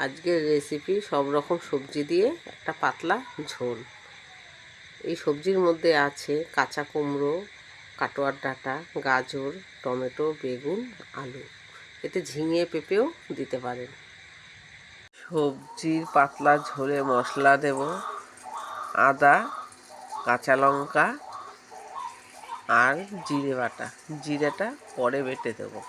আজকের রেসিপি সব রকম সবজি দিয়ে একটা পাতলা ঝোল। এই সবজির মধ্যে আছে কাঁচা কুমড়ো, কাটোয়ার ডাঁটা, গাজর, টমেটো, বেগুন, আলু। এতে ঝিঙে পেঁপেও দিতে পারেন। সবজির পাতলা ঝোলে মশলা দেব আদা, কাঁচা লঙ্কা আর জিরে বাটা। জিরেটা পরে বেটে দেবো।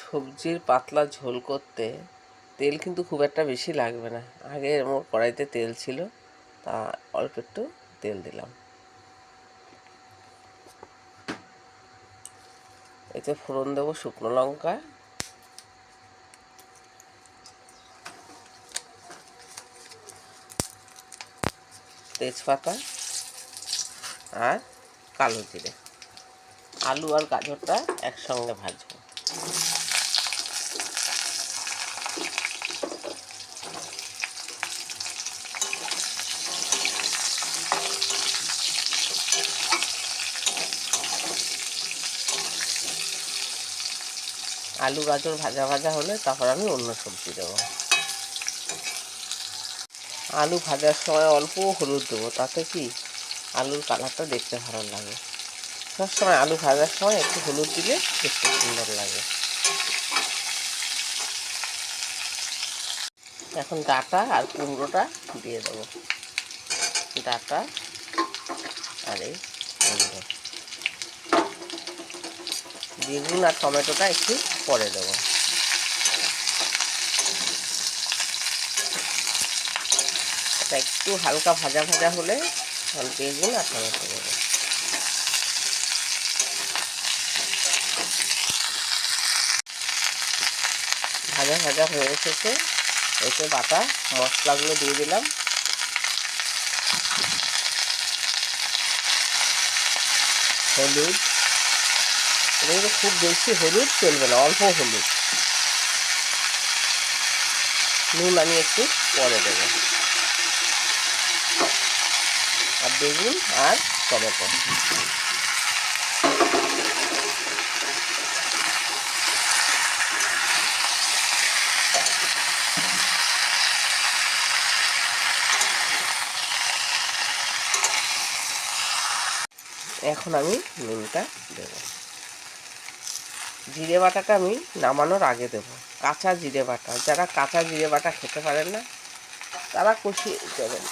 সবজির পাতলা ঝোল করতে তেল কিন্তু খুব একটা বেশি লাগবে না। আগে আমার কড়াইতে তেল ছিল, তা অল্প একটু তেল দিলাম। এতে ফোড়ন দেবো শুকনো লঙ্কা, তেজপাতা আর কালো জিরে। আলু আর গাজরটা একসঙ্গে ভাজবো। আলু গাজর ভাজা ভাজা হলে তারপর আমি অন্য সবজি দেবো। আলু ভাজার সময় অল্প হলুদ দেবো, তাতে কি আলুর কালারটা দেখতে ভালো লাগে। সবসময় আলু ভাজার সময় একটু হলুদ দিলে দেখতে সুন্দর লাগে। এখন ডাঁটা আর কুমড়োটা দিয়ে দেবো। ডাঁটা আর এই কুমড়ো। বেগুন আর টমেটোটা একটু পরে দেবো। এটা একটু হালকা ভাজা ভাজা হলে বেগুন আর টমেটো দেবো। ভাজা ভাজা হয়ে এসেছে, এতে বাটা মশলাগুলো দিয়ে দিলাম। হলুদ, এটা খুব বেশি হলুদ চলবে না, অল্প হলুদ। নুন আমি একটু পরে দেবো। আর বেগুন আর টমেটো। এখন আমি নুনটা দেব। জিরে বাটাটা আমি নামানোর আগে দেব, কাঁচা জিরে বাটা। যারা কাঁচা জিরে বাটা খেতে পারেন না তারা কষিয়ে দেবেন।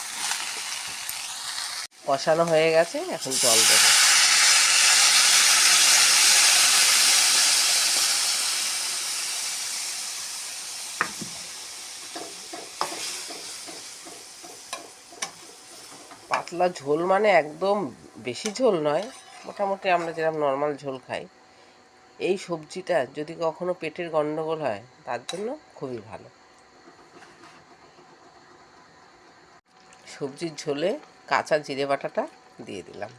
কষানো হয়ে গেছে, এখন জল দেব। পাতলা ঝোল মানে একদম বেশি ঝোল নয়, মোটামুটি আমরা যেরকম নর্মাল ঝোল খাই। এই সবজিটা যদি কখনো পেটের গন্ডগোল হয় তার জন্য খুবই ভালো। সবজির ঝোলে কাঁচা জিরে বাটাটা দিয়ে দিলাম,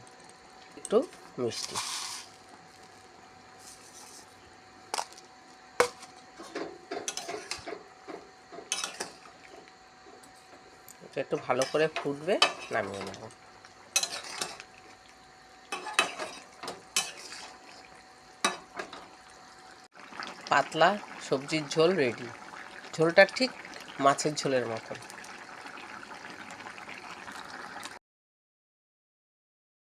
একটু মিষ্টি। এটা একটু ভালো করে ফুটবে, নামিয়ে নেব। পাতলা সবজির ঝোল রেডি। ঝোলটা ঠিক মাছের ঝোলের মতন।